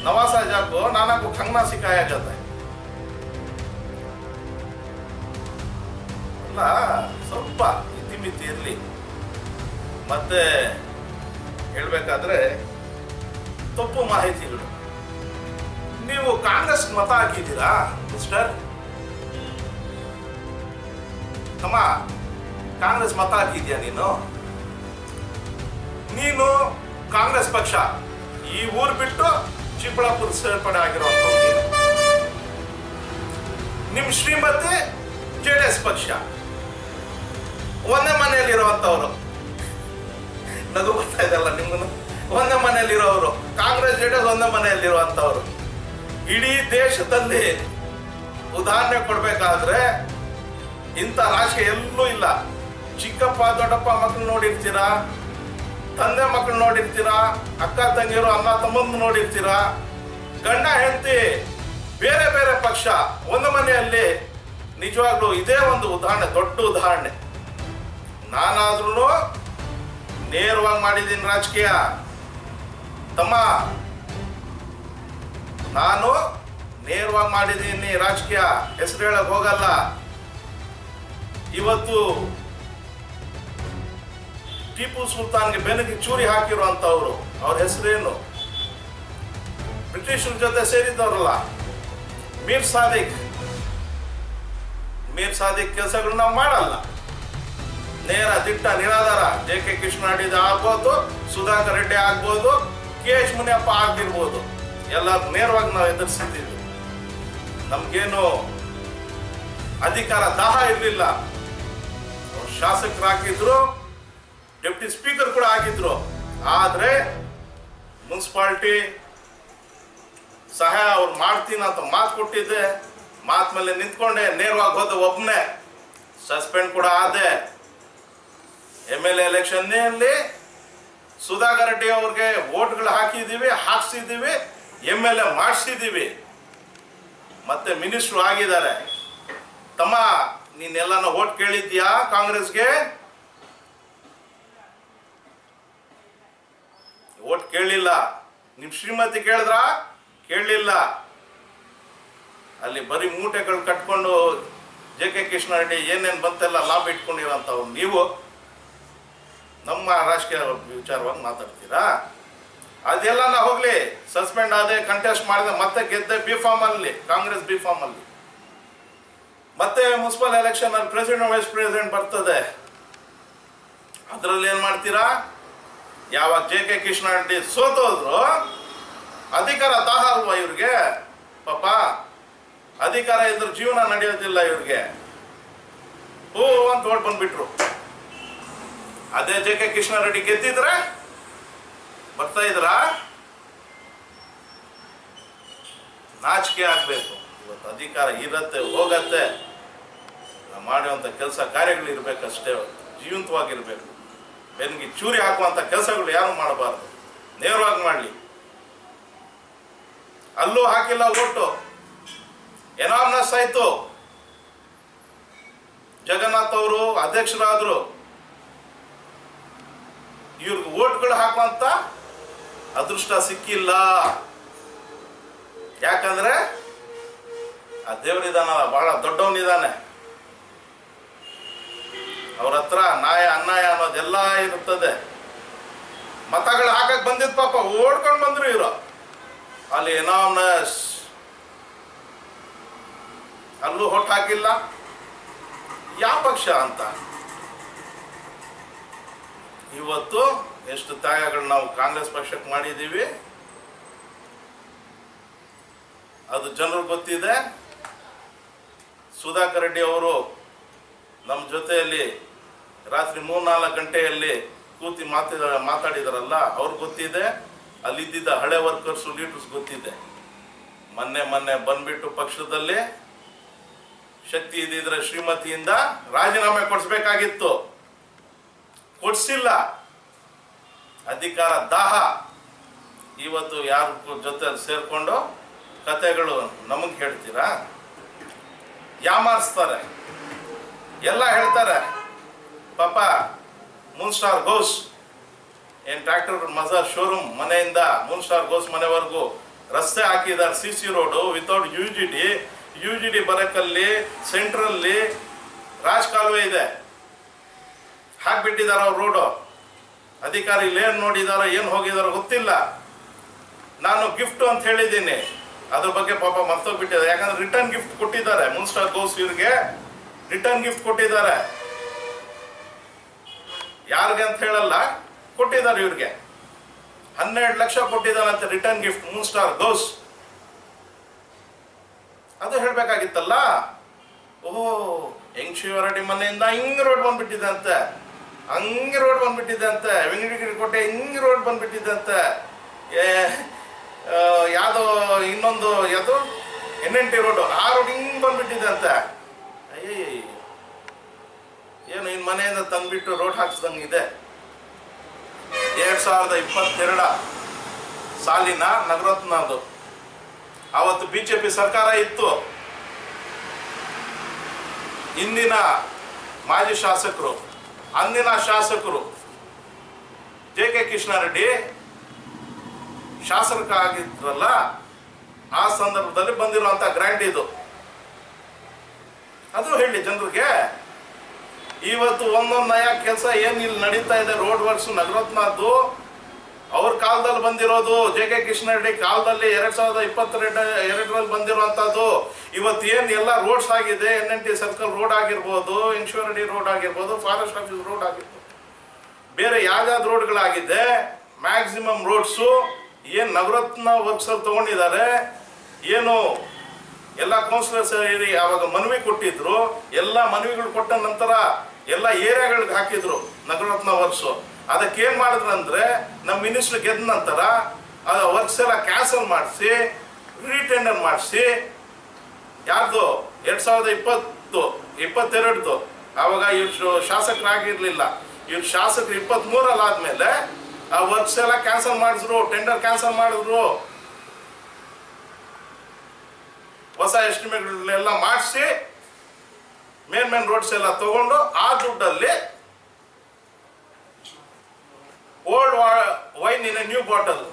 नवासा जाको नाना को खंगना सिखाया जाता है ಅಲ್ಲ ಸ್ವಲ್ಪ ಇತಿಮಿತಿ ಇರಲಿ. ಮತ್ತೆ ಹೇಳ್ಬೇಕಾದ್ರೆ ತಪ್ಪು ಮಾಹಿತಿಗಳು. ನೀವು ಕಾಂಗ್ರೆಸ್ ಮತ ಹಾಕಿದ್ದೀರಾ ಮಿಸ್ಟರ್? ತಮ್ಮ ಕಾಂಗ್ರೆಸ್ ಮತ ಹಾಕಿದ್ಯಾ ನೀನು ಕಾಂಗ್ರೆಸ್ ಪಕ್ಷ ಈ ಊರು ಬಿಟ್ಟು ಚಿಕ್ಕಬಳ್ಳಾಪುರ ಸೇರ್ಪಡೆ ಆಗಿರುವಂತ ನಿಮ್ಮ ಶ್ರೀಮತಿ JDS ಪಕ್ಷ ಒಂದೇ ಮನೆಯಲ್ಲಿರುವಂತವ್ರು. ನಗು ಬರ್ತಾ ಇದಲ್ಲ ನಿಮ್ಗೂ? ಒಂದೇ ಮನೆಯಲ್ಲಿರೋರು ಕಾಂಗ್ರೆಸ್ JDS ಒಂದೇ ಮನೆಯಲ್ಲಿರುವಂತವ್ರು. ಇಡೀ ದೇಶದಲ್ಲಿ ಉದಾಹರಣೆ ಕೊಡ್ಬೇಕಾದ್ರೆ ಇಂಥ ರಾಜಕೀಯ ಎಲ್ಲೂ ಇಲ್ಲ. ಚಿಕ್ಕಪ್ಪ ದೊಡ್ಡಪ್ಪ ಮಕ್ಕಳು ನೋಡಿರ್ತೀರಾ, ತಂದೆ ಮಕ್ಕಳು ನೋಡಿರ್ತೀರಾ, ಅಕ್ಕ ತಂಗಿಯರು ಅಣ್ಣ ತಮ್ಮಂದು ನೋಡಿರ್ತೀರಾ. ಗಂಡ ಹೆಂಡತಿ ಬೇರೆ ಬೇರೆ ಪಕ್ಷ ಒಂದು ಮನೆಯಲ್ಲಿ. ನಿಜವಾಗ್ಲೂ ಇದೇ ಒಂದು ಉದಾಹರಣೆ, ದೊಡ್ಡ ಉದಾಹರಣೆ. ನಾನಾದ್ರೂ ನೇರವಾಗಿ ಮಾಡಿದ್ದೀನಿ ರಾಜಕೀಯ ತಮ್ಮ, ನಾನು ನೇರವಾಗಿ ಮಾಡಿದ್ದೀನಿ ರಾಜಕೀಯ, ಹೆಸರು ಹೇಳಕ್ ಹೋಗಲ್ಲ. ಇವತ್ತು ಟಿಪ್ಪು ಸುಲ್ತಾನ್ಗೆ ಬೆನ್ನಿಗೆ ಚೂರಿ ಹಾಕಿರುವಂತವ್ರು, ಅವ್ರ ಹೆಸರೇನು? ಬ್ರಿಟಿಷರ ಜೊತೆ ಸೇರಿದವರಲ್ಲ, ಮೀರ್ ಸಾದಿಕ್ ಕೆಲಸಗಳು ನಾವು ಮಾಡಲ್ಲ. ನೇರ ದಿಟ್ಟ ನಿರಾಧಾರ JK ಕೃಷ್ಣಾಡಿ ಆಗ್ಬೋದು, ಸುಧಾಕರ್ ರೆಡ್ಡಿ ಆಗ್ಬೋದು, KH ಮುನಿಯಪ್ಪ ಆಗ್ತಿರ್ಬೋದು. ಎಲ್ಲ ನೇರವಾಗಿ ನಾವು ಎದುರಿಸಿದ್ದೀವಿ. ನಮ್ಗೇನು ಅಧಿಕಾರ ದಾಹ ಇರಲಿಲ್ಲ. ಶಾಸಕರು ಹಾಕಿದ್ರು, ಡೆಪ್ಟಿ ಸ್ಪೀಕರ್ ಕೂಡ ಆಗಿದ್ರು. ಆದ್ರೆ ಮುನ್ಸಿಪಾಲಿಟಿ ಸಹಾಯ ಅವ್ರು ಮಾಡ್ತೀನಿ ಅಂತ ಮಾತು ಕೊಟ್ಟಿದ್ದೆ. ಮಾತು ಮೇಲೆ ನಿಂತ್ಕೊಂಡೆ, ನೇರವಾಗಿ ಹೋದ ಒಬ್ಬನೇ ಸಸ್ಪೆಂಡ್ ಕೂಡ ಆದೆ. MLA ಎಲೆಕ್ಷನ್ನಲ್ಲಿ ಸುಧಾಕರ್ ರೆಡ್ಡಿ ಅವ್ರಿಗೆ ವೋಟ್ಗಳು ಹಾಕ್ಸಿದ್ದೀವಿ, MLA ಮಾಡಿಸಿದ್ದೀವಿ, ಮತ್ತೆ ಮಿನಿಸ್ಟ್ರು ಆಗಿದ್ದಾರೆ. ತಮ್ಮ ನೀನೆಲ್ಲನ ವೋಟ್ ಕೇಳಿದ್ಯಾ ಕಾಂಗ್ರೆಸ್ಗೆ? ವೋಟ್ ಕೇಳಲಿಲ್ಲ. ನಿಮ್ ಶ್ರೀಮತಿ ಕೇಳಲಿಲ್ಲ. ಅಲ್ಲಿ ಬರೀ ಮೂಟೆಗಳು ಕಟ್ಕೊಂಡು JK ಕೃಷ್ಣಾರೆಡ್ಡಿ ಏನೇನು ಬಂತೆಲ್ಲ ಲಾಭ ಇಟ್ಕೊಂಡಿರೋಂಥವ್ರು ನೀವು ನಮ್ಮ ರಾಜಕೀಯ ವಿಚಾರವಾಗಿ ಮಾತಾಡ್ತೀರಾ? ಅದೆಲ್ಲ ಹೋಗ್ಲಿ, ಸಸ್ಪೆಂಡ್ ಆದೆ, ಕಂಟೆಸ್ಟ್ ಮಾಡಿದೆ, ಮತ್ತೆ ಗೆದ್ದೆ B.Pharm ಅಲ್ಲಿ, ಕಾಂಗ್ರೆಸ್ B.Pharm ಅಲ್ಲಿ. ಮತ್ತೆ ಮುನ್ಸಿಪಲ್ ಎಲೆಕ್ಷನ್ ಅಲ್ಲಿ ಪ್ರೆಸಿಡೆಂಟ್ ವೈಸ್ ಪ್ರೆಸಿಡೆಂಟ್ ಬರ್ತದೆ. ಅದರಲ್ಲಿ ಏನ್ ಮಾಡ್ತೀರಾ? ಯಾವಾಗ JK ಕೃಷ್ಣಾರೆಡ್ಡಿ ಸೋತೋದ್ರು, ಅಧಿಕಾರ ದಾಹ ಅಲ್ವಾ ಇವ್ರಿಗೆ? ಪಾಪ ಅಧಿಕಾರ ಇದ್ರ ಜೀವನ ನಡೆಯೋದಿಲ್ಲ ಇವ್ರಿಗೆ. ಅಂತ ಓಟ್ ಬಂದ್ಬಿಟ್ರು. ಅದೇ JK ಕೃಷ್ಣಾರೆಡ್ಡಿ ಗೆದ್ದಿದ್ರೆ ಬರ್ತಾ ಇದ್ರ? ನಾಚಿಕೆ ಆಗ್ಬೇಕು. ಇವತ್ತು ಅಧಿಕಾರ ಇರತ್ತೆ, ಹೋಗತ್ತೆ. ನಾವು ಮಾಡುವಂತ ಕೆಲಸ ಕಾರ್ಯಗಳು ಇರ್ಬೇಕಷ್ಟೇ, ಜೀವಂತವಾಗಿರ್ಬೇಕು. ಬೆನ್ನಿಗೆ ಚೂರಿ ಹಾಕುವಂತ ಕೆಲಸಗಳು ಯಾರು ಮಾಡಬಾರ್ದು, ನೇರವಾಗಿ ಮಾಡಲಿ. ಅಲ್ಲೂ ಹಾಕಿಲ್ಲ ಓಟು, ಎನಾಮಸ್ ಆಯ್ತು. ಜಗನ್ನಾಥ್ ಅವರು ಅಧ್ಯಕ್ಷರಾದ್ರು, ಇವ್ರಿಗೆ ಓಟ್ಗಳು ಹಾಕುವಂತ ಅದೃಷ್ಟ ಸಿಕ್ಕಿಲ್ಲ. ಯಾಕಂದ್ರೆ ಆ ದೇವರಿದಾನಲ್ಲ, ಬಹಳ ದೊಡ್ಡವನಿದಾನೆ. ಅವ್ರ ಹತ್ರ ನ್ಯಾಯ ಅನ್ಯಾಯ ಅನ್ನೋದೆಲ್ಲ ಇರುತ್ತದೆ. ಮತಗಳು ಹಾಕಕ್ ಬಂದಿದ್ ಪಾಪ ಓಡ್ಕೊಂಡು ಬಂದ್ರು ಇವರು. ಅಲ್ಲಿ ಎನಾಮಸ್ ಅಲ್ಲೂ ಹೊಟ್ಟು ಹಾಕಿಲ್ಲ. ಯಾವ ಪಕ್ಷ ಅಂತ? ಇವತ್ತು ಎಷ್ಟು ತ್ಯಾಗಗಳು ನಾವು ಕಾಂಗ್ರೆಸ್ ಪಕ್ಷಕ್ಕೆ ಮಾಡಿದ್ದೀವಿ, ಅದು ಜನರಿಗೆ ಗೊತ್ತಿದೆ. ಸುಧಾಕರ್ ರೆಡ್ಡಿ ಅವರು ನಮ್ಮ ಜೊತೆಯಲ್ಲಿ ರಾತ್ರಿ 3-4 ಗಂಟೆಯಲ್ಲಿ ಕೂತಿ ಮಾತಾಡಿದಾರಲ್ಲ, ಅವ್ರಿಗೆ ಗೊತ್ತಿದೆ. ಅಲ್ಲಿದ್ದ ಹಳೆ ವರ್ಕರ್ಸು ಲೀಡರ್ಸ್ ಗೊತ್ತಿದೆ. ಮೊನ್ನೆ ಬಂದ್ಬಿಟ್ಟು ಪಕ್ಷದಲ್ಲಿ ಶಕ್ತಿ ಇದ್ದಿದ್ರೆ ಶ್ರೀಮತಿಯಿಂದ ರಾಜೀನಾಮೆ ಕೊಡಿಸ್ಬೇಕಾಗಿತ್ತು, ಕೊಡ್ಸಿಲ್ಲ. ಅಧಿಕಾರ ದಾಹ. ಇವತ್ತು ಯಾರ ಜೊತೆ ಸೇರ್ಕೊಂಡು ಕತೆಗಳು ನಮಗೆ ಹೇಳ್ತೀರಾ? ಯಾಮಾರಿಸ್ತಾರೆ, ಎಲ್ಲ ಹೇಳ್ತಾರೆ. ಪಾಪ ಮೂನ್ ಸ್ಟಾರ್ ಘೋಷ್ ಏನ್ ಟ್ರ್ಯಾಕ್ಟರ್ ಮಜಾರ್ ಶೋರೂಮ್ ಮನೆಯಿಂದ ಮೂನ್ ಸ್ಟಾರ್ ಘೋಷ್ ಮನೆವರೆಗೂ ರಸ್ತೆ ಹಾಕಿದ್ದಾರೆ, CC road without U G D ಬರಕಲ್ಲಿ ಸೆಂಟ್ರಲ್ಲಿ ಕಾಲುವೆ ಇದೆ, ಹಾಕ್ಬಿಟ್ಟಿದ್ದಾರೆ ಅವ್ರ ರೋಡು. ಅಧಿಕಾರಿಗಳು ಏನು ನೋಡಿದಾರೋ ಏನು ಹೋಗಿದಾರೋ ಗೊತ್ತಿಲ್ಲ. ನಾನು ಗಿಫ್ಟ್ ಅಂತ ಹೇಳಿದ್ದೀನಿ, ಅದ್ರ ಬಗ್ಗೆ ಪಾಪ ಮರ್ತೋಗ್ಬಿಟ್ಟಿದೆ. ಯಾಕಂದ್ರೆ ರಿಟರ್ನ್ ಗಿಫ್ಟ್ ಕೊಟ್ಟಿದ್ದಾರೆ, ಮುನ್ಸ್ಟಾರ್ ಗೌಸ್ ಇವ್ರಿಗೆ ರಿಟರ್ನ್ ಗಿಫ್ಟ್ ಕೊಟ್ಟಿದ್ದಾರೆ. ಯಾರಿಗೆ ಅಂತ ಹೇಳಲ್ಲ, ಕೊಟ್ಟಿದ್ದಾರೆ ಇವ್ರಿಗೆ 12 ಲಕ್ಷ ಕೊಟ್ಟಿದ್ದಾರಂತೆ ರಿಟರ್ನ್ ಗಿಫ್ಟ್ ಮೂನ್ಸ್ಟಾರ್ ಗೌಸ್. ಅದು ಹೇಳ್ಬೇಕಾಗಿತ್ತಲ್ಲ. ಓಹೋ, ಶಿವರೆಡ್ಡಿ ಮನೆಯಿಂದ ಹಿಂಗ್ ರೋಡ್ ಬಂದ್ಬಿಟ್ಟಿದೆ ಅಂತೆ, ಹಂಗೆ ರೋಡ್ ಬಂದ್ಬಿಟ್ಟಿದೆ ಅಂತೆ, ವೆಂಕಟಗಿರಿ ಕೋಟೆ ಹಿಂಗ್ ರೋಡ್ ಬಂದ್ಬಿಟ್ಟಿದೆ ಅಂತೆ, ಯಾವುದೋ ಇನ್ನೊಂದು ಯಾವುದು NNT ರೋಡು ಆ ರೋಡ್ ಹಿಂಗ್ ಬಂದ್ಬಿಟ್ಟಿದೆ ಅಂತೆ. ಅಯ್ಯ, ಏನು ಇನ್ ಮನೆಯಿಂದ ತಂದ್ಬಿಟ್ಟು ರೋಡ್ ಹಾಕ್ಸ್ದಂಗೆ ಇದೆ. 2022 ಸಾಲಿನ ನಗರತ್ನದು. ಅವತ್ತು BJP ಸರ್ಕಾರ ಇತ್ತು. ಇಂದಿನ ಮಾಜಿ ಶಾಸಕರು, ಅಂದಿನ ಶಾಸಕರು JK ಕೃಷ್ಣಾರೆಡ್ಡಿ ಶಾಸಕರಾಗಿದ್ರಲ್ಲ, ಆ ಸಂದರ್ಭದಲ್ಲಿ ಬಂದಿರುವಂತ ಗ್ರ್ಯಾಂಟ್ ಇದು. ಅದು ಹೇಳಿ ಜನರಿಗೆ. ಇವತ್ತು ಒಂದೊಂದು ನಯ ಕೆಲಸ ಏನು ಇಲ್ಲಿ ನಡೀತಾ ಇದೆ, ರೋಡ್ ವರ್ಕ್ಸ್ ನಗರತ್ನದ್ದು ಅವ್ರ ಕಾಲದಲ್ಲಿ ಬಂದಿರೋದು, JK ಕೃಷ್ಣಾರೆಡ್ಡಿ ಕಾಲದಲ್ಲಿ 2022ರಲ್ಲಿ ಬಂದಿರುವಂತದ್ದು. ಇವತ್ತು ಏನು ಎಲ್ಲ ರೋಡ್ಸ್ ಆಗಿದೆ, NNT ಸರ್ಕಲ್ ರೋಡ್ ಆಗಿರ್ಬೋದು, ಇನ್ಶೂರೆಡಿ ರೋಡ್ ಆಗಿರ್ಬೋದು, ಫಾರೆಸ್ಟ್ ಆಫೀಸ್ ರೋಡ್ ಆಗಿರ್ಬೋದು, ಬೇರೆ ಯಾವ್ಯಾವ್ದು ರೋಡ್ಗಳಾಗಿದೆ, ಮ್ಯಾಕ್ಸಿಮಮ್ ರೋಡ್ಸು ಏನು ನಗರತ್ನ ವರ್ಕ್ಸ್ ಅಲ್ಲಿ ತಗೊಂಡಿದ್ದಾರೆ. ಏನು ಎಲ್ಲ ಕೌನ್ಸಿಲರ್ಸ್ ಸೇರಿ ಆವಾಗ ಮನವಿ ಕೊಟ್ಟಿದ್ರು, ಎಲ್ಲ ಮನವಿಗಳು ಕೊಟ್ಟ ನಂತರ ಎಲ್ಲ ಏರಿಯಾಗಳಿಗೆ ಹಾಕಿದ್ರು ನಗರತ್ನ ವರ್ಕ್ಸು. ಅದಕ್ಕೇನು ಮಾಡಿದ್ರು ಅಂದರೆ, ನಮ್ಮ ಮಿನಿಸ್ಟರ್ ಗೆದ್ದ ನಂತರ ಆ ವರ್ಕ್ಸ್ ಎಲ್ಲ ಕ್ಯಾನ್ಸಲ್ ಮಾಡಿಸಿ ರೀಟೆಂಡರ್ ಮಾಡಿಸಿ, ಯಾರ್ದು 2022 ಆವಾಗ ಇವ್ರು ಶಾಸಕರಾಗಿರ್ಲಿಲ್ಲ, ಇವ್ರು ಶಾಸಕರು 23 ಆದ್ಮೇಲೆ ಆ ವರ್ಕ್ಸ್ ಎಲ್ಲ ಕ್ಯಾನ್ಸಲ್ ಮಾಡಿದ್ರು, ಟೆಂಡರ್ ಕ್ಯಾನ್ಸಲ್ ಮಾಡಿದ್ರು, ಹೊಸ ಎಸ್ಟಿಮೇಟ್ಗಳೆಲ್ಲ ಮಾಡಿಸಿ ಮೇನ್ ರೋಡ್ಸ್ ಎಲ್ಲ ತಗೊಂಡು ಆ ದುಡ್ಡಲ್ಲಿ old wine in a new bottle,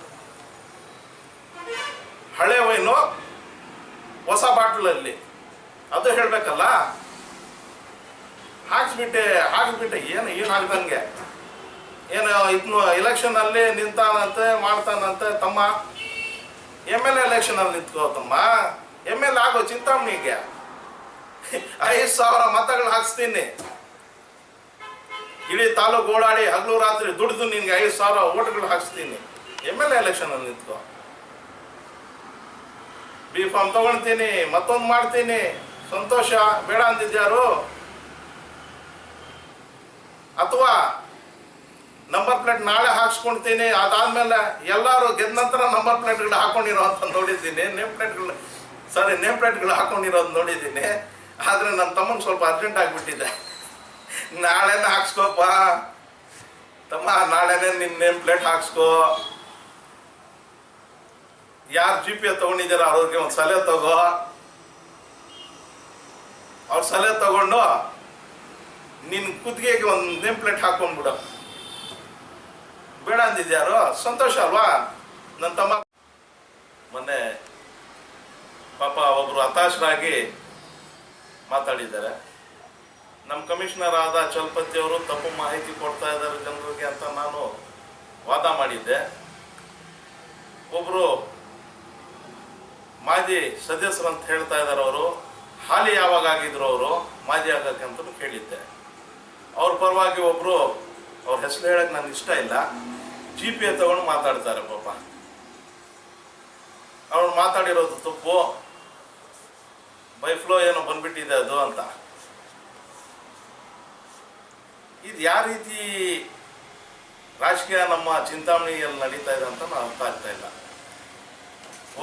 ಹಳೆ ವೈನು ಹೊಸ ಬಾಟಲಲ್ಲಿ, ಅದು ಹೇಳ್ಬೇಕಲ್ಲ. ಹಾಕ್ಸ್ಬಿಟ್ಟೆ ಏನು ಆಗ್ದಂಗೆ, ಏನು ಇದನ್ನು ಎಲೆಕ್ಷನ್ ಅಲ್ಲಿ ನಿಂತಾನಂತೆ ಮಾಡ್ತಾನಂತೆ. ತಮ್ಮ MLA ಎಲೆಕ್ಷನ್ ಅಲ್ಲಿ ನಿಂತ್ಕೋ ತಮ್ಮ, MLA ಆಗೋ ಚಿಂತಾಮಣಿಗೆ 5,000 ಮತಗಳು ಹಾಕ್ಸ್ತೀನಿ, ಇಡೀ ತಾಲೂಕು ಓಡಾಡಿ ಹಗಲು ರಾತ್ರಿ ದುಡಿದು ನಿನ್ಗೆ 5,000 ಓಟ್ಗಳು ಹಾಕ್ಸ್ತೀನಿ. MLA ಎಲೆಕ್ಷನ್ ಅಲ್ಲಿ ನಿಂತ್ಕೋ, B.Pharm ತಗೊಳ್ತೀನಿ, ಮತ್ತೊಂದು ಮಾಡ್ತೀನಿ, ಸಂತೋಷ. ಬೇಡ ಅಂದಿದ್ಯಾರು? ಅಥವಾ ನಂಬರ್ ಪ್ಲೇಟ್ ನಾಳೆ ಹಾಕ್ಸ್ಕೊಳ್ತೀನಿ, ಅದಾದ್ಮೇಲೆ ಎಲ್ಲರೂ ಗೆದ್ದ ನಂತರ ನಂಬರ್ ಪ್ಲೇಟ್ಗಳು ಹಾಕೊಂಡಿರೋ ಅಂತ ನೋಡಿದ್ದೀನಿ, ನೇಮ್ ಪ್ಲೇಟ್ಗಳು ಹಾಕೊಂಡಿರೋದು ನೋಡಿದ್ದೀನಿ. ಆದರೆ ನನ್ನ ತಮ್ಮಂಗೆ ಸ್ವಲ್ಪ ಅರ್ಜೆಂಟ್ ಆಗಿಬಿಟ್ಟಿದೆ. ನಾಳೆನೇ ಹಾಕ್ಸ್ಕೋಪ್ಪ ತಮ್ಮ, ನಾಳೆನೇ ನಿನ್ನ ನೇಮ್ ಪ್ಲೇಟ್ ಹಾಕ್ಸ್ಕೋ. ಯಾರು GP ತಗೊಂಡಿದ್ದೀರ ಅವ್ರಿಗೆ ಒಂದು ಸಲಹೆ ತಗೋ, ಅವ್ರ ಸಲಹೆ ತಗೊಂಡು ನಿನ್ನ ಕುತ್ತಿಗೆಗೆ ಒಂದು ನೇಮ್ ಪ್ಲೇಟ್ ಹಾಕೊಂಡ್ಬಿಡು. ಬೇಡ ಅಂದಿದ್ಯಾರು? ಸಂತೋಷ ಅಲ್ವಾ? ನನ್ನ ತಮ್ಮ ಮೊನ್ನೆ ಪಾಪ ಒಬ್ರು ಹತಾಶರಾಗಿ ಮಾತಾಡಿದ್ದಾರೆ. ನಮ್ಮ ಕಮಿಷನರ್ ಆದ ಚಲಪತಿ ಅವರು ತಪ್ಪು ಮಾಹಿತಿ ಕೊಡ್ತಾ ಇದ್ದಾರೆ ಜನರಿಗೆ ಅಂತ ನಾನು ವಾದ ಮಾಡಿದ್ದೆ. ಒಬ್ರು ಮಾಜಿ ಸದಸ್ಯರು ಅಂತ ಹೇಳ್ತಾ ಇದ್ದಾರೆ, ಅವರು ಹಾಲಿ ಯಾವಾಗ ಆಗಿದ್ರು ಅವರು ಮಾಜಿ ಆಗಕ್ಕಂತ ಕೇಳಿದ್ದೆ. ಅವ್ರ ಪರವಾಗಿ ಒಬ್ರು, ಅವ್ರ ಹೆಸರು ಹೇಳಕ್ ನನಗೆ ಇಷ್ಟ ಇಲ್ಲ, GP ತಗೊಂಡು ಮಾತಾಡ್ತಾರೆ. ಪಾಪ ಅವ್ರು ಮಾತಾಡಿರೋದು ತಪ್ಪು, ಬೈಫ್ಲೋ ಏನೋ ಬಂದ್ಬಿಟ್ಟಿದೆ ಅದು ಅಂತ. ಇದು ಯಾವ ರೀತಿ ರಾಜಕೀಯ ನಮ್ಮ ಚಿಂತಾಮಣಿಯಲ್ಲಿ ನಡೀತಾ ಇದೆ ಅಂತ ನಾನು ಅರ್ಥ ಆಗ್ತಾ ಇಲ್ಲ.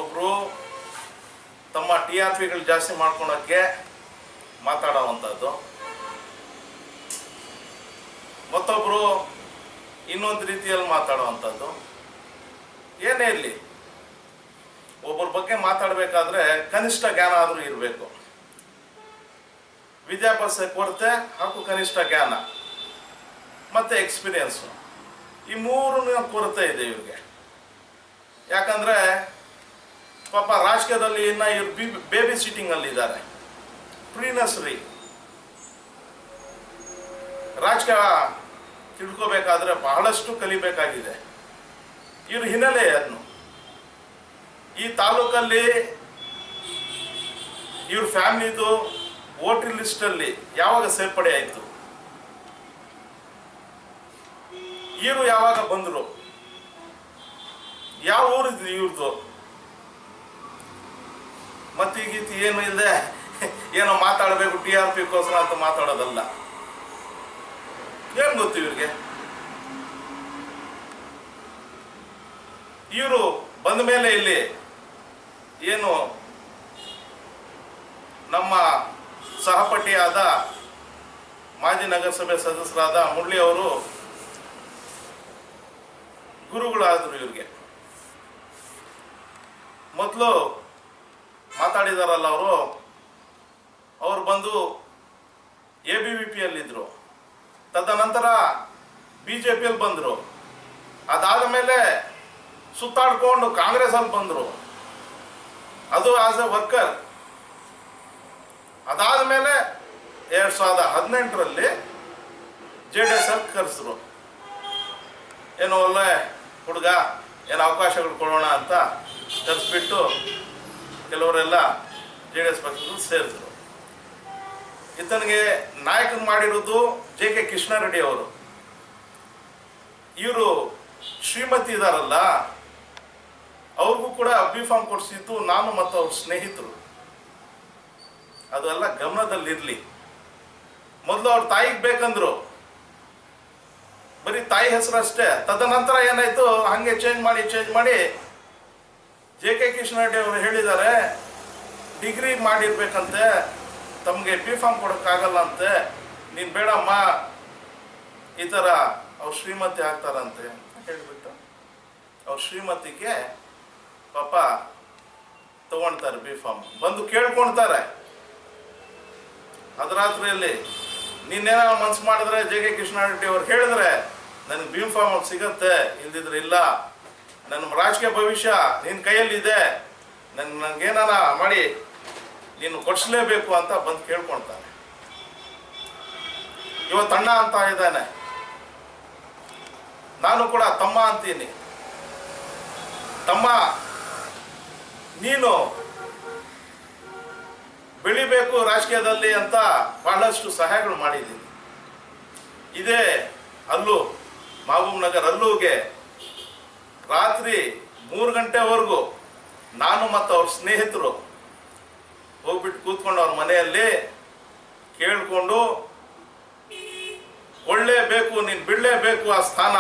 ಒಬ್ರು ತಮ್ಮ TRPಗಳು ಜಾಸ್ತಿ ಮಾಡ್ಕೊಳಕ್ಕೆ ಮಾತಾಡೋವಂಥದ್ದು, ಮತ್ತೊಬ್ರು ಇನ್ನೊಂದು ರೀತಿಯಲ್ಲಿ ಮಾತಾಡುವಂಥದ್ದು. ಏನೇ ಇರಲಿ, ಒಬ್ಬರ ಬಗ್ಗೆ ಮಾತಾಡಬೇಕಾದ್ರೆ ಕನಿಷ್ಠ ಜ್ಞಾನ ಆದರೂ ಇರಬೇಕು. ವಿದ್ಯಾಭ್ಯಾಸ ಕೊರತೆ ಹಾಗೂ ಕನಿಷ್ಠ ಜ್ಞಾನ ಮತ್ತು ಎಕ್ಸ್ಪೀರಿಯನ್ಸು, ಈ ಮೂರನ್ನ ಕೊರತೆ ಇದೆ ಇವ್ರಿಗೆ. ಯಾಕಂದರೆ ಪಾಪ ರಾಜಕೀಯದಲ್ಲಿ ಇನ್ನು ಇವ್ರು ಬೇಬಿ ಸಿಟ್ಟಿಂಗಲ್ಲಿ ಇದ್ದಾರೆ. ಪ್ರೀ ನರ್ಸರಿ ರಾಜಕೀಯ ತಿಳ್ಕೋಬೇಕಾದ್ರೆ ಬಹಳಷ್ಟು ಕಲಿಬೇಕಾಗಿದೆ. ಇವ್ರ ಹಿನ್ನೆಲೆ ಅದನ್ನು ಈ ತಾಲೂಕಲ್ಲಿ ಇವ್ರ ಫ್ಯಾಮಿಲಿದು ವೋಟರ್ ಲಿಸ್ಟಲ್ಲಿ ಯಾವಾಗ ಸೇರ್ಪಡೆ ಆಯಿತು, ಇವರು ಯಾವಾಗ ಬಂದರು, ಯಾವ ಊರಿದ್ದು ಇವ್ರದ್ದು, ಮತ್ತೀಗೀತಿ ಏನು ಇಲ್ಲದೆ ಏನೋ ಮಾತಾಡಬೇಕು TRPಗೋಸ್ಕರ ಅಂತ ಮಾತಾಡೋದಲ್ಲ. ಏನು ಗೊತ್ತು ಇವ್ರಿಗೆ? ಇವರು ಬಂದ ಮೇಲೆ ಇಲ್ಲಿ ಏನು ನಮ್ಮ ಸಹಪಾಠಿಯಾದ ಮಾಜಿ ನಗರಸಭೆ ಸದಸ್ಯರಾದ ಮುರಳಿ ಅವರು ಗುರುಗಳಾದರು. ಇವ್ರಿಗೆ ಮೊದಲು ಮಾತಾಡಿದಾರಲ್ಲ ಅವರು ಬಂದು ABVPಯಲ್ಲಿದ್ದರು. ತದನಂತರ BJPಯಲ್ಲಿ ಬಂದರು. ಅದಾದ ಮೇಲೆ ಸುತ್ತಾಡ್ಕೊಂಡು ಕಾಂಗ್ರೆಸ್ಸಲ್ಲಿ ಬಂದರು, ಅದು ಆಸ್ ಎ ವರ್ಕರ್. ಅದಾದ ಮೇಲೆ 2018ರಲ್ಲಿ JDS ಅಲ್ಲಿ ಕರೆಸಿದ್ರು. ಏನೋ ಒಳ್ಳೆ ಹುಡುಗ, ಏನು ಅವಕಾಶಗಳು ಕೊಡೋಣ ಅಂತ ಕರೆಸ್ಬಿಟ್ಟು ಕೆಲವರೆಲ್ಲ JDS ಪಕ್ಷದಲ್ಲಿ ಸೇರಿದ್ರು. ಈತನಿಗೆ ನಾಯಕನ ಮಾಡಿರೋದು JK ಕೃಷ್ಣಾರೆಡ್ಡಿ ಅವರು. ಇವರು ಶ್ರೀಮತಿ ಇದಾರಲ್ಲ, ಅವ್ರಿಗೂ ಕೂಡ B.Pharm ಕೊಡಿಸಿದ್ದು ನಾನು ಮತ್ತು ಅವ್ರ ಸ್ನೇಹಿತರು. ಅದೆಲ್ಲ ಗಮನದಲ್ಲಿರಲಿ. ಮೊದಲು ಅವ್ರ ತಾಯಿಗೆ ಬೇಕಂದ್ರು, ಬರೀ ತಾಯಿ ಹೆಸರು ಅಷ್ಟೇ. ತದನಂತರ ಏನಾಯ್ತು, ಹಾಗೆ ಚೇಂಜ್ ಮಾಡಿ JK ಕೃಷ್ಣಾರೆಡ್ಡಿ ಅವರು ಹೇಳಿದ್ದಾರೆ, ಡಿಗ್ರಿ ಮಾಡಿರ್ಬೇಕಂತೆ, ತಮಗೆ B.Pharm ಕೊಡೋಕ್ಕಾಗಲ್ಲ ಅಂತೆ, ನೀನು ಬೇಡಮ್ಮ, ಈ ಥರ ಅವ್ರ ಶ್ರೀಮತಿ ಆಗ್ತಾರಂತೆ ಅಂತ ಹೇಳಿಬಿಟ್ಟು ಅವ್ರ ಶ್ರೀಮತಿಗೆ ಪಾಪ ತಗೊಳ್ತಾರೆ B.Pharm. ಬಂದು ಕೇಳ್ಕೊಳ್ತಾರೆ ಅರ್ಧರಾತ್ರಿಯಲ್ಲಿ, ನೀನೇನೋ ಮನ್ಸು ಮಾಡಿದ್ರೆ JK ಕೃಷ್ಣಾರೆಡ್ಡಿ ಅವ್ರು ಹೇಳಿದ್ರೆ ನನಗೆ B.Pharm ಸಿಗತ್ತೆ, ಇಲ್ದಿದ್ರೆ ಇಲ್ಲ, ನನ್ನ ರಾಜಕೀಯ ಭವಿಷ್ಯ ನಿನ್ನ ಕೈಯಲ್ಲಿದೆ, ನನಗೇನಾರ ಮಾಡಿ ನೀನು ಕೊಡಿಸ್ಲೇಬೇಕು ಅಂತ ಬಂದು ಕೇಳ್ಕೊಳ್ತಾನೆ. ಇವತ್ತು ಅಣ್ಣ ಅಂತ ಇದ್ದಾನೆ, ನಾನು ಕೂಡ ತಮ್ಮ ಅಂತೀನಿ. ತಮ್ಮ, ನೀನು ಬೆಳಿಬೇಕು ರಾಜಕೀಯದಲ್ಲಿ ಅಂತ ಬಹಳಷ್ಟು ಸಹಾಯಗಳು ಮಾಡಿದ್ದೀನಿ. ಇದೇ ಅಲ್ಲೂ ಮಹಬೂಬ್ ನಗರ್ ಅಲ್ಲೂಗೆ ರಾತ್ರಿ 3 ಗಂಟೆವರೆಗೂ ನಾನು ಮತ್ತು ಅವ್ರ ಸ್ನೇಹಿತರು ಹೋಗ್ಬಿಟ್ಟು ಕೂತ್ಕೊಂಡು ಅವ್ರ ಮನೆಯಲ್ಲಿ ಕೇಳಿಕೊಂಡು, ಕೊಳ್ಳೇಬೇಕು, ನೀನು ಬಿಡಲೇಬೇಕು ಆ ಸ್ಥಾನ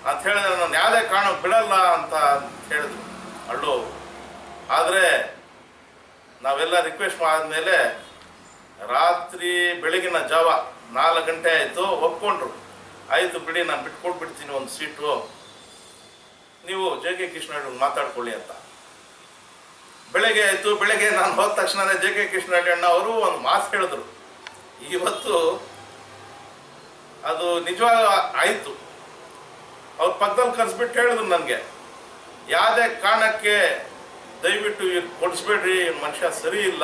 ಅಂತ ಹೇಳಿದ್ರೆ ನಾನು ಯಾವುದೇ ಕಾರಣ ಬಿಡಲ್ಲ ಅಂತ ಹೇಳಿದ್ರು ಅಳ್ಳು. ಆದರೆ ನಾವೆಲ್ಲ ರಿಕ್ವೆಸ್ಟ್ ಮಾಡಿದ್ಮೇಲೆ ರಾತ್ರಿ ಬೆಳಗಿನ ಜಾವ 4 ಗಂಟೆ ಆಯಿತು, ಒಪ್ಕೊಂಡ್ರು. ಆಯಿತು ಬಿಡಿ, ನಾನು ಬಿಟ್ಕೊಟ್ಬಿಡ್ತೀನಿ ಒಂದು ಸೀಟು, ನೀವು JK ಕೃಷ್ಣಾರೆಡ್ಡಿ ಮಾತಾಡ್ಕೊಳ್ಳಿ ಅಂತ. ಬೆಳಗ್ಗೆ ಆಯಿತು. ಬೆಳಗ್ಗೆ ನಾನು ಹೋದ ತಕ್ಷಣವೇ JK ಕೃಷ್ಣಾರೆಡ್ಡಿ ಅಣ್ಣ ಅವರು ಒಂದು ಮಾತು ಹೇಳಿದ್ರು. ಇವತ್ತು ಅದು ನಿಜವಾಗ ಆಯಿತು. ಅವ್ರ ಪಕ್ಕದಲ್ಲಿ ಕರೆಸ್ಬಿಟ್ಟು ಹೇಳಿದ್ರು ನನಗೆ, ಯಾವುದೇ ಕಾರಣಕ್ಕೆ ದಯವಿಟ್ಟು ಕೊಡಿಸ್ಬೇಡ್ರಿ, ಮನುಷ್ಯ ಸರಿ ಇಲ್ಲ,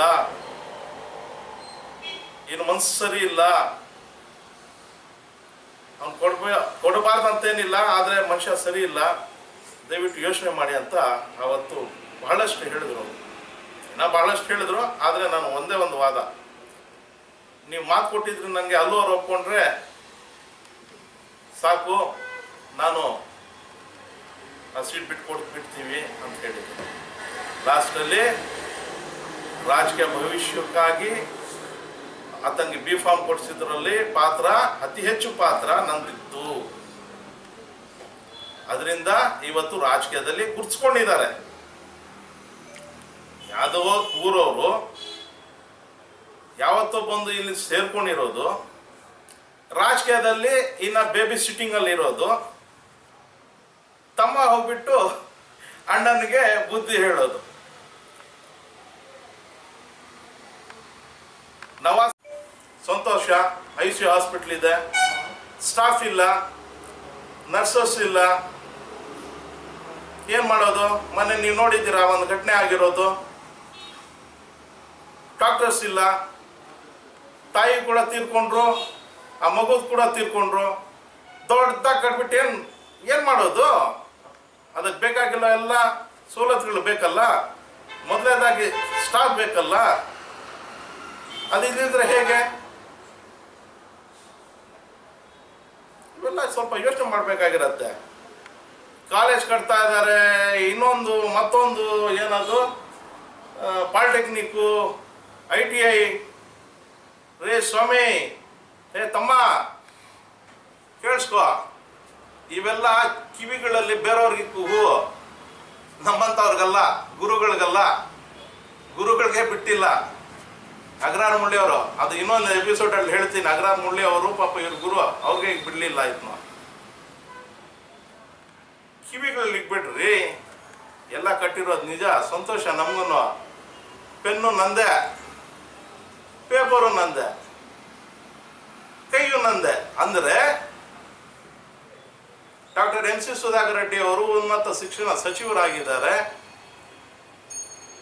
ಇನ್ನು ಮನಸ್ಸು ಸರಿ ಇಲ್ಲ, ಅವ್ನು ಕೊಡಬಾರ್ದಂತೇನಿಲ್ಲ, ಆದರೆ ಮನುಷ್ಯ ಸರಿ ಇಲ್ಲ, ದಯವಿಟ್ಟು ಯೋಚನೆ ಮಾಡಿ ಅಂತ ಅವತ್ತು ಬಹಳಷ್ಟು ಹೇಳಿದ್ರು. ಇನ್ನೂ ಬಹಳಷ್ಟು ಹೇಳಿದ್ರು. ಆದರೆ ನಾನು ಒಂದೇ ಒಂದು ವಾದ, ನೀವು ಮಾತು ಕೊಟ್ಟಿದ್ರು ನನಗೆ, ಅಲ್ಲೂ ಅವ್ರು ಒಪ್ಕೊಂಡ್ರೆ ಸಾಕು, ನಾನು ಆ ಸೀಟ್ ಬಿಟ್ಕೊಟ್ಬಿಡ್ತೀವಿ ಅಂತ ಹೇಳಿದ್ರು. ಲಾಸ್ಟಲ್ಲಿ ರಾಜಕೀಯ ಭವಿಷ್ಯಕ್ಕಾಗಿ ಆತನಿಗೆ B.Pharm ಕೊಡಿಸಿದ್ರಲ್ಲಿ ಪಾತ್ರ, ಅತಿ ಹೆಚ್ಚು ಪಾತ್ರ ನಂದಿತ್ತು. ಅದರಿಂದ ಇವತ್ತು ರಾಜಕೀಯದಲ್ಲಿ ಗುರ್ತಿಸ್ಕೊಂಡಿದ್ದಾರೆ. ಯಾವುದೋ ಊರವರು ಯಾವತ್ತೋ ಬಂದು ಇಲ್ಲಿ ಸೇರ್ಕೊಂಡಿರೋದು, ರಾಜಕೀಯದಲ್ಲಿ ಇನ್ನು ಬೇಬಿ ಸಿಟ್ಟಿಂಗಲ್ಲಿ ಇರೋದು, ತಮ್ಮ ಹೋಗ್ಬಿಟ್ಟು ಅಣ್ಣನಿಗೆ ಬುದ್ಧಿ ಹೇಳೋದು. ನವಾಜ್ ಸಂತೋಷ, ICU ಹಾಸ್ಪಿಟ್ಲ್ ಇದೆ, ಸ್ಟಾಫ್ ಇಲ್ಲ, ನರ್ಸಸ್ ಇಲ್ಲ, ಏನು ಮಾಡೋದು? ಮೊನ್ನೆ ನೀವು ನೋಡಿದ್ದೀರಾ ಒಂದು ಘಟನೆ ಆಗಿರೋದು. ಡಾಕ್ಟರ್ಸ್ ಇಲ್ಲ, ತಾಯಿ ಕೂಡ ತೀರ್ಕೊಂಡ್ರು, ಆ ಮಗುದು ಕೂಡ ತೀರ್ಕೊಂಡ್ರು. ದೊಡ್ಡದಾಗಿ ಕಟ್ಬಿಟ್ಟು ಏನು ಮಾಡೋದು? ಅದಕ್ಕೆ ಬೇಕಾಗಿಲ್ಲ ಎಲ್ಲ ಸವಲತ್ತುಗಳು ಬೇಕಲ್ಲ, ಮೊದಲನೇದಾಗಿ ಸ್ಟಾಫ್ ಬೇಕಲ್ಲ. ಅದಿದ್ದರೆ ಹೇಗೆ? ಇವೆಲ್ಲ ಸ್ವಲ್ಪ ಯೋಚನೆ ಮಾಡಬೇಕಾಗಿರತ್ತೆ. ಕಾಲೇಜ್ ಕಟ್ತಾ ಇದ್ದಾರೆ, ಇನ್ನೊಂದು ಮತ್ತೊಂದು ಏನದು ಪಾಲಿಟೆಕ್ನಿಕ್ಕು, ITI. ರೇ ಸ್ವಾಮಿ, ತಮ್ಮ ಕೇಳಿಸ್ಕೊ, ಇವೆಲ್ಲ ಕಿವಿಗಳಲ್ಲಿ ಬೇರೆಯವ್ರಿಗೆ ಕೂಗು, ನಮ್ಮಂಥವ್ರಿಗಲ್ಲ, ಗುರುಗಳಿಗೆ ಬಿಟ್ಟಿಲ್ಲ. ಅಗ್ರಾರ್ ಮುಳ್ಳಿ ಅವರು, ಅದು ಇನ್ನೊಂದು ಎಪಿಸೋಡಲ್ಲಿ ಹೇಳ್ತೀನಿ. ಅಗ್ರಾರ್ ಮುಳ್ಳಿ ಅವರು ಪಾಪ ಇವ್ರ ಗುರು, ಅವ್ರಿಗೆ ಈಗ ಬಿಡಲಿಲ್ಲ ಇದನ್ನ. ಕಿವಿಗಳಲ್ಲಿ ಇಟ್ಬಿಡ್ರಿ, ಎಲ್ಲ ಕಟ್ಟಿರೋದು ನಿಜ, ಸಂತೋಷ ನಮಗೂ. ಪೆನ್ನು ನಂದೆ, ಪೇಪರು ನಂದೆ, ಕೈಯು ನಂದೆ. ಅಂದರೆ ಡಾಕ್ಟರ್ MC ಸುಧಾಕರ್ ರೆಡ್ಡಿ ಅವರು ಉನ್ನತ ಶಿಕ್ಷಣ ಸಚಿವರಾಗಿದ್ದಾರೆ.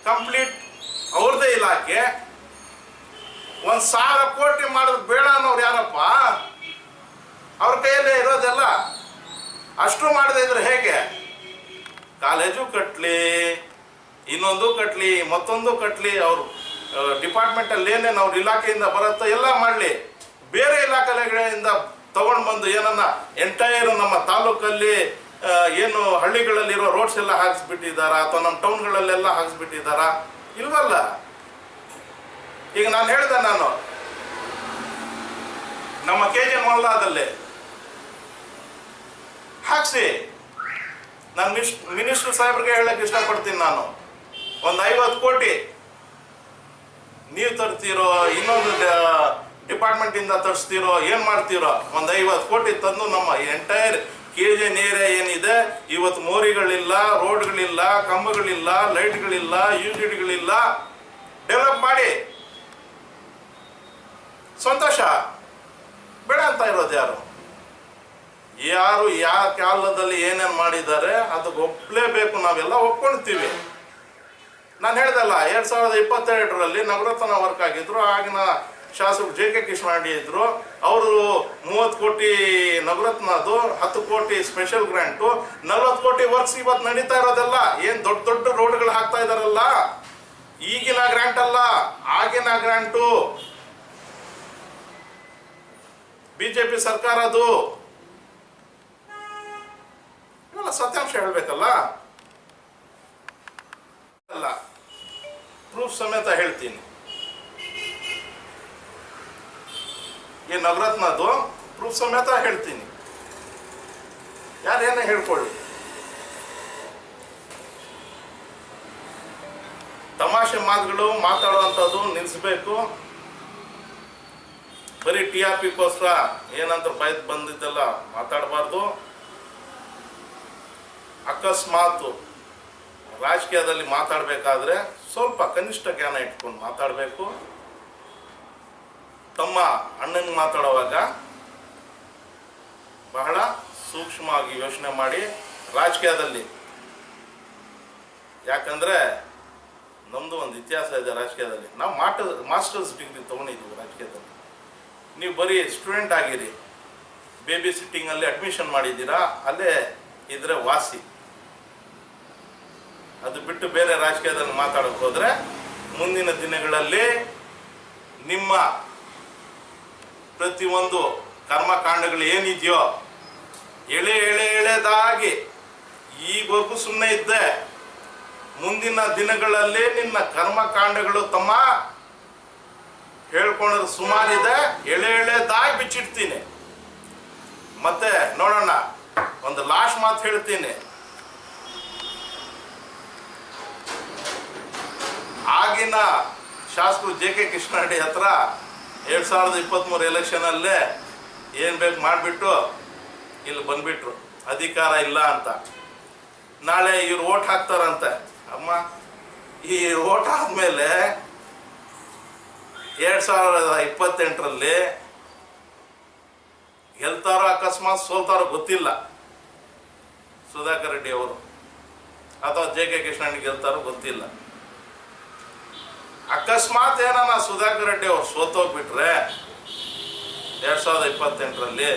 ಕಂಪ್ಲೀಟ್ ಅವ್ರದೇ ಇಲಾಖೆ. 1,000 ಕೋಟಿ ಮಾಡೋದು ಬೇಡ ಅನ್ನೋರು ಯಾರಪ್ಪ? ಅವ್ರ ಕೈಯಲ್ಲೇ ಇರೋದೆಲ್ಲ. ಅಷ್ಟು ಮಾಡದೇ ಇದ್ರೆ ಹೇಗೆ? ಕಾಲೇಜು ಕಟ್ಟಲಿ, ಇನ್ನೊಂದು ಕಟ್ಟಲಿ, ಮತ್ತೊಂದು ಕಟ್ಟಲಿ, ಅವರು ಡಿಪಾರ್ಟ್ಮೆಂಟಲ್ಲಿ ಏನೇನು ಅವ್ರ ಇಲಾಖೆಯಿಂದ ಬರುತ್ತೋ ಎಲ್ಲ ಮಾಡಲಿ. ಬೇರೆ ಇಲಾಖೆಗಳಿಂದ ತಗೊಂಡು ಬಂದು ಏನನ್ನ ಎಂಟೈರ್ ನಮ್ಮ ತಾಲೂಕಲ್ಲಿ ಏನು ಹಳ್ಳಿಗಳಲ್ಲಿರೋ ರೋಡ್ಸ್ ಎಲ್ಲ ಹಾಕಿಸ್ಬಿಟ್ಟಿದ್ದಾರಾ, ಅಥವಾ ನಮ್ಮ ಟೌನ್ಗಳಲ್ಲೆಲ್ಲ ಹಾಕಿಸ್ಬಿಟ್ಟಿದ್ದಾರಾ? ಇಲ್ವಲ್ಲ. ಈಗ ನಾನು ಹೇಳಿದೆ, ನಮ್ಮ KG ಮೊಹಲ್ಲಾದಲ್ಲಿ ಹಾಕ್ಸಿ. ನಾನು ಮಿನಿಸ್ಟರ್ ಸಾಹೇಬ್ರಿಗೆ ಹೇಳಕ್ಕೆ ಇಷ್ಟಪಡ್ತೀನಿ. ನಾನು ಒಂದು 50 ಕೋಟಿ ನೀವು ತರ್ತೀರೋ, ಇನ್ನೊಂದು ಡಿಪಾರ್ಟ್ಮೆಂಟಿಂದ ತರಿಸ್ತೀರೋ, ಏನು ಮಾಡ್ತೀರೋ, ಒಂದು 50 ಕೋಟಿ ತಂದು ನಮ್ಮ ಎಂಟೈರ್ KG ಏರಿಯಾ ಏನಿದೆ, ಇವತ್ತು ಮೋರಿಗಳಿಲ್ಲ, ರೋಡ್ಗಳಿಲ್ಲ, ಕಂಬಗಳಿಲ್ಲ, ಲೈಟ್ಗಳಿಲ್ಲ, UGDಗಳಿಲ್ಲ, ಡೆವಲಪ್ ಮಾಡಿ. ಸಂತೋಷ. ಬೇಡ ಅಂತ ಇರೋದು ಯಾರು? ಯಾವ ಕಾಲದಲ್ಲಿ ಏನೇನು ಮಾಡಿದ್ದಾರೆ ಅದಕ್ಕೆ ಒಪ್ಪಲೇಬೇಕು. ನಾವೆಲ್ಲ ಒಪ್ಕೊಳ್ತೀವಿ. ನಾನು ಹೇಳ್ದಲ್ಲ, 2022ರಲ್ಲಿ ನವರತ್ನ ವರ್ಕ್ ಆಗಿದ್ರು. ಆಗಿನ ಶಾಸಕರು JK ಕೃಷ್ಣಾರೆಡ್ಡಿ ಇದ್ರು. ಅವರು 30 ಕೋಟಿ ನವರತ್ನದು, 10 ಕೋಟಿ ಸ್ಪೆಷಲ್ ಗ್ರಾಂಟು, 40 ಕೋಟಿ ವರ್ಕ್ಸ್ ಇವತ್ತು ನಡೀತಾ ಇರೋದೆಲ್ಲ. ಏನು ದೊಡ್ಡ ದೊಡ್ಡ ರೋಡ್ಗಳು ಹಾಕ್ತಾ ಇದಾರಲ್ಲ, ಈಗಿನ ಗ್ರಾಂಟ್ ಅಲ್ಲ, ಆಗಿನ ಗ್ರಾಂಟು. BJP ಸರ್ಕಾರದು. ಇವೆಲ್ಲ ಸತ್ಯಾಂಶ ಹೇಳ್ಬೇಕಲ್ಲ. ಅಲ್ಲ, ಪ್ರೂಫ್ ಸಮೇತ ಹೇಳ್ತೀನಿ. ಈ ನವರತ್ನದು ಪ್ರೂಫ್ ಸಮೇತ ಹೇಳ್ತೀನಿ. ಯಾರೇನೇ ಹೇಳ್ಕೊಳ್ಳಿ. ತಮಾಷೆ ಮಾತುಗಳು ಮಾತಾಡುವಂಥದ್ದು ನಿಲ್ಲಿಸಬೇಕು. ಬರೀ TRPಗೋಸ್ಕರ ಏನಂತ ಬಯತ್ ಬಂದಿದ್ದೆಲ್ಲ ಮಾತಾಡಬಾರ್ದು. ಅಕಸ್ಮಾತ್ ರಾಜಕೀಯದಲ್ಲಿ ಮಾತಾಡಬೇಕಾದ್ರೆ ಸ್ವಲ್ಪ ಕನಿಷ್ಠ ಜ್ಞಾನ ಇಟ್ಕೊಂಡು ಮಾತಾಡಬೇಕು. ತಮ್ಮ ಅಣ್ಣನಿಗೆ ಮಾತಾಡುವಾಗ ಬಹಳ ಸೂಕ್ಷ್ಮವಾಗಿ ಯೋಚನೆ ಮಾಡಿ ರಾಜಕೀಯದಲ್ಲಿ. ಯಾಕಂದರೆ ನಮ್ಮದು ಒಂದು ಇತಿಹಾಸ ಇದೆ ರಾಜಕೀಯದಲ್ಲಿ. ನಾವು ಮಾಸ್ಟರ್ಸ್ ಡಿಗ್ರಿ ತೊಗೊಂಡಿದ್ದೀವಿ ರಾಜಕೀಯದಲ್ಲಿ. ನೀವು ಬರೀ ಸ್ಟೂಡೆಂಟ್ ಆಗಿರಿ, ಬೇಬಿ ಸಿಟ್ಟಿಂಗಲ್ಲಿ ಅಡ್ಮಿಷನ್ ಮಾಡಿದ್ದೀರಾ, ಅಲ್ಲೇ ಇದ್ರೆ ವಾಸಿ. ಅದು ಬಿಟ್ಟು ಬೇರೆ ರಾಜಕೀಯದಲ್ಲಿ ಮಾತಾಡೋಕೆ ಹೋದರೆ ಮುಂದಿನ ದಿನಗಳಲ್ಲಿ ನಿಮ್ಮ ಪ್ರತಿಯೊಂದು ಕರ್ಮಕಾಂಡಗಳು ಏನಿದೆಯೋ ಎಳೆದಾಗಿ ಈವರೆಗೂ ಸುಮ್ಮನೆ ಇದ್ದೆ. ಮುಂದಿನ ದಿನಗಳಲ್ಲಿ ನಿನ್ನ ಕರ್ಮಕಾಂಡಗಳು ತಮ್ಮ ಹೇಳ್ಕೊಂಡ್ರೆ ಸುಮಾರಿದೆ, ಎಳೆದಾಗಿ ಬಿಚ್ಚಿಡ್ತೀನಿ. ಮತ್ತೆ ನೋಡೋಣ. ಒಂದು ಲಾಸ್ಟ್ ಮಾತು ಹೇಳ್ತೀನಿ. ಆಗಿನ ಶಾಸಕರು JK ಕೃಷ್ಣಾರೆಡ್ಡಿ ಹತ್ರ 2023 ಎಲೆಕ್ಷನಲ್ಲೇ ಏನು ಬೇಕು ಮಾಡಿಬಿಟ್ಟು ಇಲ್ಲಿ ಬಂದ್ಬಿಟ್ರು, ಅಧಿಕಾರ ಇಲ್ಲ ಅಂತ. ನಾಳೆ ಇವ್ರು ಓಟ್ ಹಾಕ್ತಾರಂತೆ. ಅಮ್ಮ, ಈ ಓಟ್ ಆದಮೇಲೆ 2028ರಲ್ಲಿ ಗೆಲ್ತಾರೋ ಅಕಸ್ಮಾತ್ ಸೋಲ್ತಾರೋ ಗೊತ್ತಿಲ್ಲ ಸುಧಾಕರ್ ರೆಡ್ಡಿ ಅವರು. ಅಥವಾ JK ಕೃಷ್ಣಣ್ಣ ಗೆಲ್ತಾರೋ ಗೊತ್ತಿಲ್ಲ. ಅಕಸ್ಮಾತ್ ಏನಾನ ಸುಧಾಕರ್ ರೆಡ್ಡಿ ಅವ್ರು ಸೋತೋಗ್ಬಿಟ್ರೆ 2028ರಲ್ಲಿ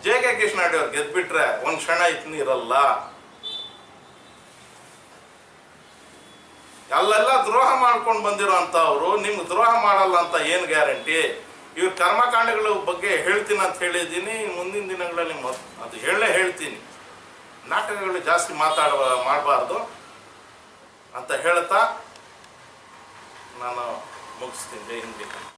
JK ಕೃಷ್ಣರೆಡ್ಡಿ ಅವ್ರು ಗೆದ್ಬಿಟ್ರೆ ಒಂದು ಕ್ಷಣ ಇರಲ್ಲ. ಅಲ್ಲೆಲ್ಲ ದ್ರೋಹ ಮಾಡ್ಕೊಂಡು ಬಂದಿರೋ ಅಂಥವ್ರು ನಿಮ್ಗೆ ದ್ರೋಹ ಮಾಡಲ್ಲ ಅಂತ ಏನು ಗ್ಯಾರಂಟಿ? ಇವ್ರ ಕರ್ಮಕಾಂಡಗಳ ಬಗ್ಗೆ ಹೇಳ್ತೀನಿ ಅಂತ ಹೇಳಿದ್ದೀನಿ. ಮುಂದಿನ ದಿನಗಳಲ್ಲಿ ಅದು ಹೇಳ್ತೀನಿ. ನಾಟಕಗಳು ಜಾಸ್ತಿ ಮಾಡಬಾರ್ದು ಅಂತ ಹೇಳ್ತಾ ನಾನು ಮುಗಿಸ್ತೀನಿ. ಜೈ ಹಿಂದ್.